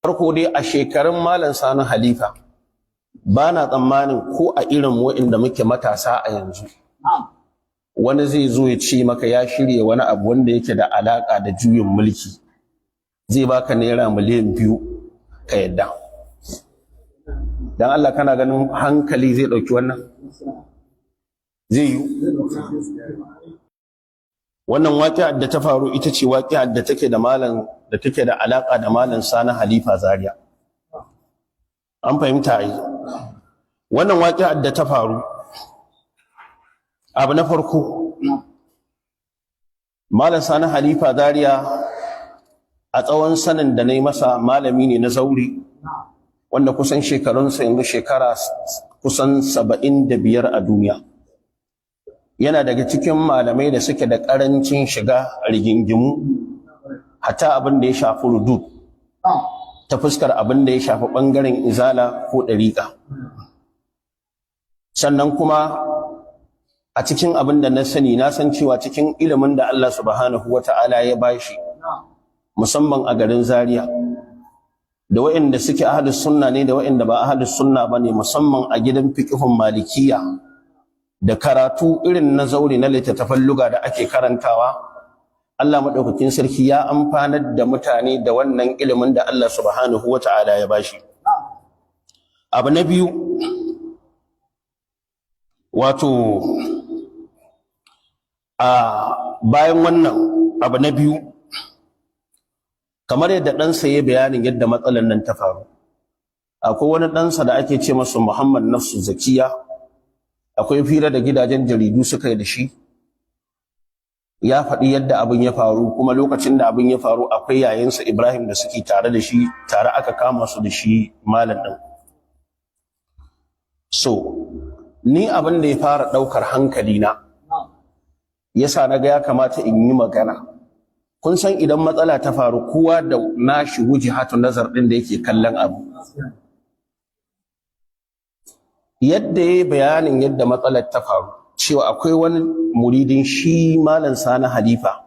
farko dai a shekarun malam Sani Halifa ba na tsammanin ko a irin waɗanda muke matasa a yanzu wani zai zo ya ce maka ya shirya wani abu wanda yake da alaka da juyin mulki zai baka naira miliyan 2 ka yadda. Dan Allah kana ganin hankali zai dauki wannan? Zai yi? Wannan waƙi'ar da ta faru ita ce waƙi'ar da take da alaka da malam Sani Halifa Zaria. An fahimta ai. Wannan waƙi'ar da ta faru abu na farko malam Sani Halifa Zaria a tsawon sanin da nayi masa malami ne na zauri wanda kusan shekarunsa yanzu shekara kusan 75 a duniya. Yana daga cikin malamai da suke da ƙarancin shiga rigingimu hatta abin da ya shafi rudud ta fuskar abin da ya shafi ɓangaren izala ko ɗariƙa. Sannan kuma a cikin abin da na sani na san cewa cikin ilimin da Allah subhanahu wata'ala ya bashi musamman a garin Zaria da waɗanda suke ahlus sunna ne da waɗanda ba ahlus sunna bane musamman a gidan fiqhun malikiya da karatu irin na zauri na littattafan luga da ake karantawa Allah madaukakin sarki ya amfanar da mutane da wannan ilimin da Allah subhanahu wata'ala ya bashi. Abu na biyu wato bayan wannan abu na biyu kamar yadda ɗansa ya bayanin yadda matsalar nan ta faru, akwai wani ɗansa da ake ce masa Muhammad Nafsu Zakiya, akwai fira da gidajen jaridu suka yi da shi, ya faɗi yadda abin ya faru, kuma lokacin da abin ya faru akwai yayinsa Ibrahim da suke tare da shi, tare aka kama su da shi malam ɗin. So ni abin da ya fara ɗaukar hankalina yasa na ga ya kamata in yi magana. Kun san idan matsala ta faru kowa da nashi wujihatu nazar din da yake kallon abu. Yadda yayi bayanin yadda matsalar ta faru cewa akwai wani muridin shi malam Sani Halifa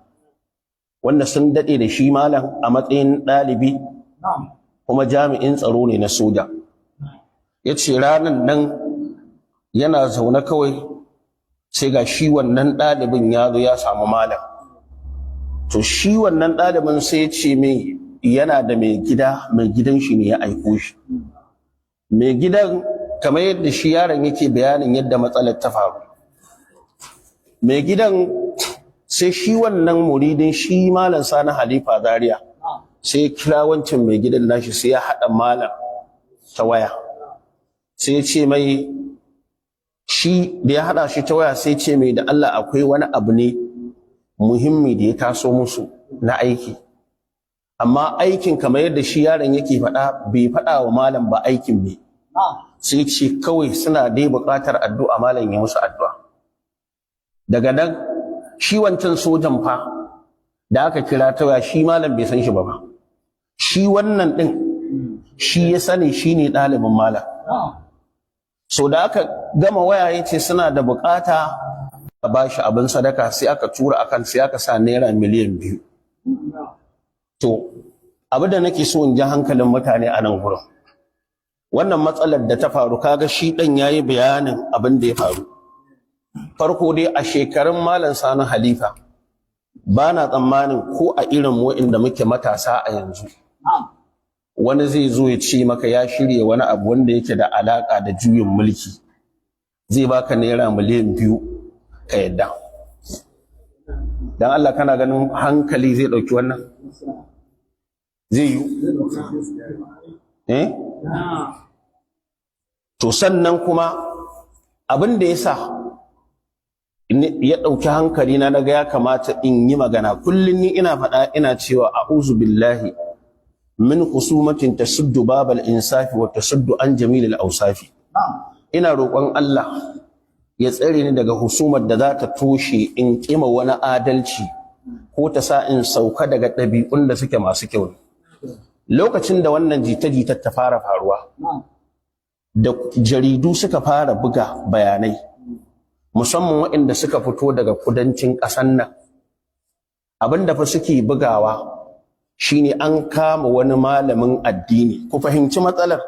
wanda sun dade da shi malam a matsayin dalibi kuma jami'in tsaro ne na soja. Yace ranan nan yana zaune kawai sai ga shi wannan dalibin ya zo ya samu malam. To shi wannan ɗalibin sai ya ce mai yana da mai gidan shi ne ya aiko shi. Mai gidan kamar yadda shi yaron yake bayanin yadda matsalar ta faru. Mai gidan sai shi wannan muridin shi malam Sani Halifa Zaria sai kira wancan mai gidan nashi sai ya haɗa malam ta waya. Sai ya ce mai shi da ya haɗa shi ta waya sai ce mai da Allah akwai wani abu ne muhimmi da ya taso musu na aiki, amma aikin kamar yadda shi yaron yake faɗa bai faɗa wa malam ba aikin ne, sai ce kawai suna dai buƙatar addu'a malam ya musu addu'a. Daga nan shi wancan sojan fa da aka kira ta waya shi malam bai san shi ba, shi wannan ɗin shi ya sani shi ne ɗalibin malam. So da aka gama waya ya ce suna da buƙata a bashi abin sadaka, sai aka tura akan sai aka sa naira miliyan 2. To abu da nake so in ji hankalin mutane a nan gurin, wannan matsalar da ta faru kaga shi dan yayi bayanin abin da ya faru. Farko dai a shekarun malam Sani Halifa ba na tsammanin ko a irin waɗanda muke matasa a yanzu wani zai zo ya ce maka ya shirya wani abu wanda yake da alaka da juyin mulki zai baka naira miliyan 2 ka yadda. Dan Allah kana ganin hankali zai dauki wannan? Zai yi? To sannan kuma abin da yasa ya dauki hankali na naga ya kamata in yi magana, kullun ni ina faɗa ina cewa a'udhu billahi min khusumatin tasuddu babal insafi wa tasuddu an jamilil awsafi. Ina roƙon Allah ya tsare ni daga husumar da za ta toshe in kima wani adalci ko ta sa in sauka daga ɗabi'un da suke masu kyau. Lokacin da wannan jita-jitar ta fara faruwa da jaridu suka fara buga bayanai musamman waɗanda suka fito daga kudancin ƙasar nan, abinda fa suke bugawa shine an kama wani malamin addini. Ku fahimci matsalar,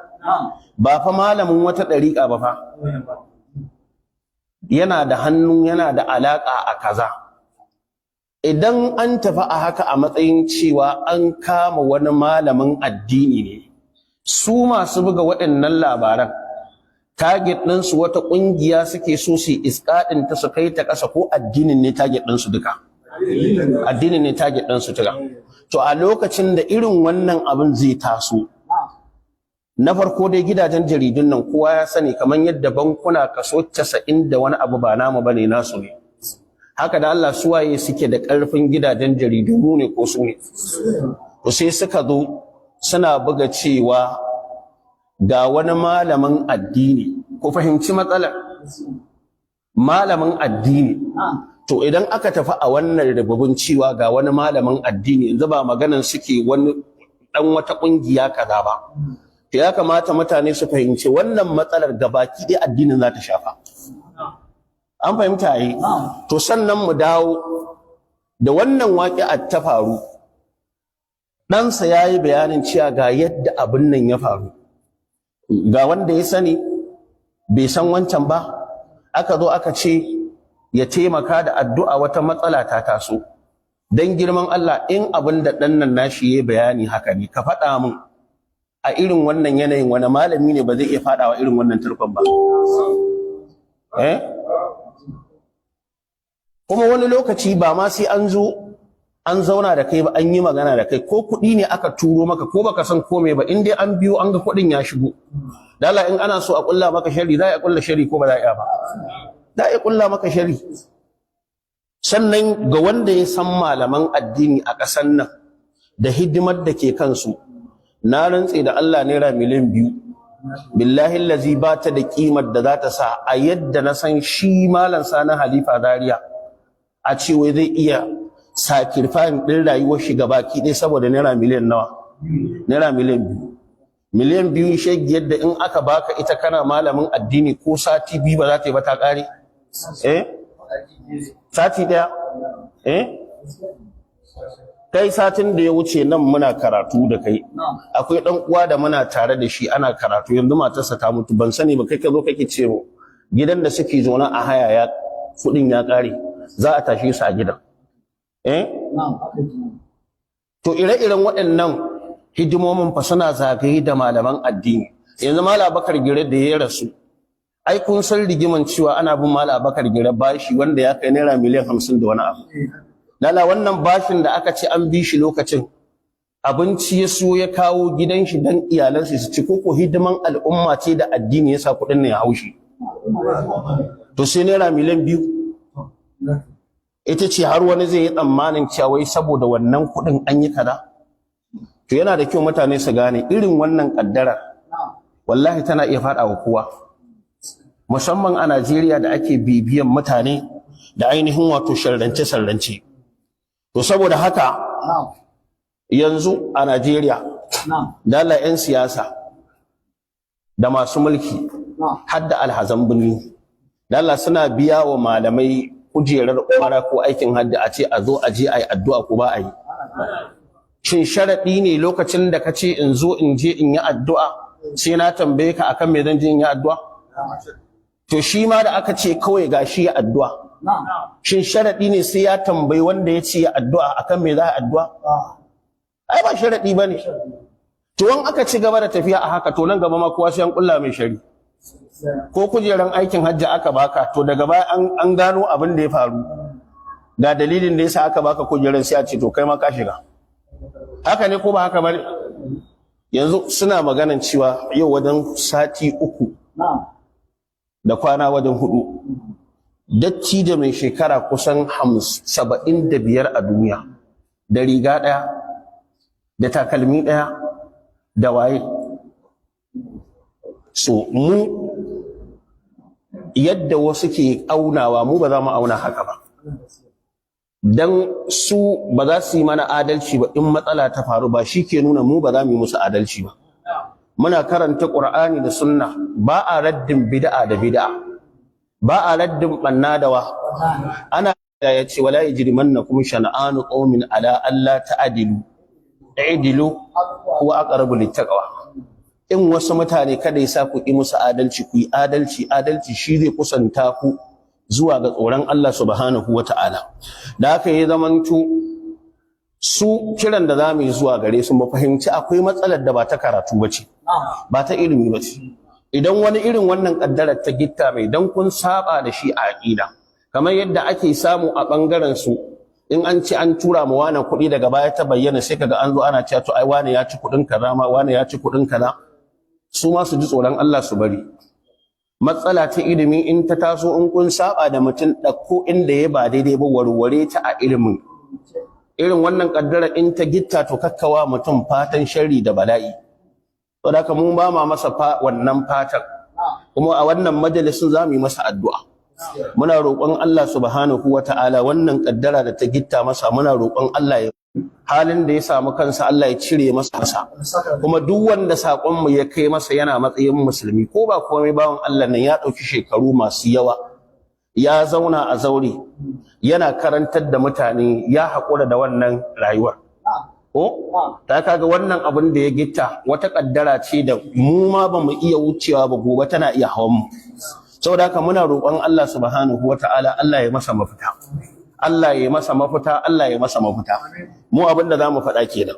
ba fa malamin wata ɗariƙa ba fa, yana da hannu, yana da alaƙa a kaza. Idan an tafi a haka a matsayin cewa an kama wani malamin addini ne, su masu buga waɗannan labaran target ɗinsu wata ƙungiya suke so su isƙaɗin ta su kai ta ƙasa, ko addinin ne target ɗinsu duka? Addinin ne target ɗinsu duka. To a lokacin da irin wannan abin zai taso, na farko dai gidajen jaridun nan kowa ya sani kamar yadda bankuna kaso 90 da wani abu ba namu bane, nasu ne. Haka da Allah suwaye suke da ƙarfin gidajen jaridu, mu ne ko su ne? To sai suka zo suna buga cewa ga wani malamin addini. Ku fahimci matsalar, malamin addini. To idan aka tafi a wannan rububin cewa ga wani malamin addini, yanzu ba maganan suke wani dan wata kungiya kaza ba, to ya kamata mutane su fahimci wannan matsalar gabaki dai addinin za ta shafa. An fahimta yi? To sannan mu dawo da wannan waƙi'ar ta faru, ɗansa ya yi bayanin cewa ga yadda abin nan ya faru, ga wanda ya sani bai san wancan ba, aka zo aka ce ya taimaka da addu'a wata matsala ta taso. Dan girman Allah, in abin da ɗan nan nashi ya bayani haka ne, ka faɗa min a irin wannan yanayin wani malami ne ba zai iya faɗawa irin wannan turkon ba? Kuma wani lokaci ba ma sai an zo an zauna da kai ba, an yi magana da kai, ko kuɗi ne aka turo maka ko baka san kome ba, in dai an biyo an ga kuɗin ya shigo, dala in ana so a ƙulla maka shari, za a ƙulla shari ko ba za a iya ba? Da ya kulla maka shari. Sannan ga wanda ya san malaman addini a ƙasar nan da hidimar da ke kansu, na rantse da Allah naira miliyan 2 billahi allazi ba ta da kimar da za ta sa a yadda na san shi malam Sani Halifa Zaria a ce wai zai iya sacrifice din rayuwar shi gabaki ɗaya saboda naira miliyan nawa? Naira miliyan 2. Miliyan 2 shege yadda in aka baka ita kana malamin addini ko sati 2 ba za ta yi ba ta ƙare? Sati ɗaya? Kai satin da ya wuce nan muna karatu da kai, akwai ɗan uwa da muna tare da shi ana karatu, yanzu matarsa ta mutu, ban sani ba kai ka zo kake ce mu gidan da suke zaune a haya ya kuɗin ya ƙare, za a tashe su a gidan. To ire-iren waɗannan hidimomin fa suna zagaye da malaman addini. Yanzu Malam Bakar Gire da ya rasu, ai kun san rigiman cewa ana bin Malam Bakar Gire bashi wanda ya kai naira miliyan 50 da wani abu. Lala wannan bashin da aka ce an bi shi lokacin, abinci ya so ya kawo gidan shi dan iyalansa su ci, ko hidiman al'umma ce da addini ya sa kuɗin ne ya haushi. To sai naira miliyan 2 ita ce har wani zai yi tsammanin cewa wai saboda wannan kuɗin an yi kaza. To yana da kyau mutane su gane irin wannan kaddara wallahi tana iya faɗa wa kowa, musamman a Najeriya da ake bibiyan mutane da ainihin wato sharrance-sharrance. To saboda haka yanzu a Najeriya dala 'yan siyasa da masu mulki har da alhazan birni dala suna biya wa malamai kujerar umara ko aikin hajji a ce a zo a je a yi addu'a ko ba a yi. Shin sharaɗi ne lokacin da ka ce in zo in je in yi addu'a sai na tambaye ka akan me zan je in yi addu'a? To shi ma da aka ce kawai gashi ya addu'a, shin sharaɗi ne sai ya tambayi wanda ya ce ya addu'a akan me za a addu'a? Ai ba sharaɗi ba ne. To in aka ci gaba da tafiya a haka, to nan gaba ma kowa sai an kulla mai shari. Ko kujeran aikin hajji aka baka, to daga baya an gano abin da ya faru, ga dalilin da yasa aka baka kujeran, sai a ce to kai ma ka shiga. Haka ne ko ba haka bane? Yanzu suna maganan cewa yau wajen sati 3 da kwana wajen 4, dacci da mai shekara kusan 75 a duniya, da riga ɗaya da takalmi ɗaya da waye. So mu yadda wasu ke aunawa, mu ba za mu auna haka ba, dan su ba za su yi mana adalci ba. In matsala ta faru ba shi ke nuna mu ba za mu yi musu adalci ba. Muna karanta Qur'ani da Sunna, ba a raddin bid'a da bid'a, ba a raddin banna da wa ana ya ce wala yajrimannakum shana'anu qaumin ala alla ta'dilu i'dilu huwa aqrabu littaqwa. In wasu mutane kada ya sa ku yi musu adalci, ku yi adalci. Adalci shi zai kusanta ku zuwa ga tsoron Allah subhanahu wata'ala. Da haka ya zamanto su kiran da zamu yi zuwa gare su mu fahimci akwai matsalar da ba ta karatu bace, ba ta ilimi bace. Idan wani irin wannan kaddarar ta gitta mai dan kun saba da shi a aqida, kamar yadda ake samu a bangaren su, in an ci an tura mu wani kuɗi daga baya ta bayyana sai kaga an zo ana cewa to ai wani ya ci kuɗin kaza ma wani ya ci kuɗin kaza. Su ma su ji tsoron Allah su bari. Matsala ta ilimi in ta taso in kun saba da mutum ɗauko inda ya ba daidai ba warware ta a ilimin. Irin wannan kaddara in ta gitta to kakkawa mutum fatan sharri da bala'i. Saboda haka mun ba ma masa wannan fatan. Kuma a wannan majalisin za mu yi masa addu'a. Muna roƙon Allah subhanahu wata'ala wannan kaddara da ta gitta masa, muna roƙon Allah ya halin da ya samu kansa Allah ya cire masa. Kuma duk wanda sakon mu ya kai masa yana matsayin musulmi, ko ba komai bawan Allah nan ya dauki shekaru masu yawa, ya zauna a zaure yana karantar da mutane, ya haƙura da wannan rayuwar. Ko ta kaga wannan abin da ya gitta wata kaddara ce da mu ma ba mu iya wucewa ba, gobe tana iya hawan mu. Saboda haka muna roƙon Allah subhanahu wataala Allah ya masa mafita. Allah ya masa mafita, Allah ya masa mafita. Mu abin da zamu faɗa kenan.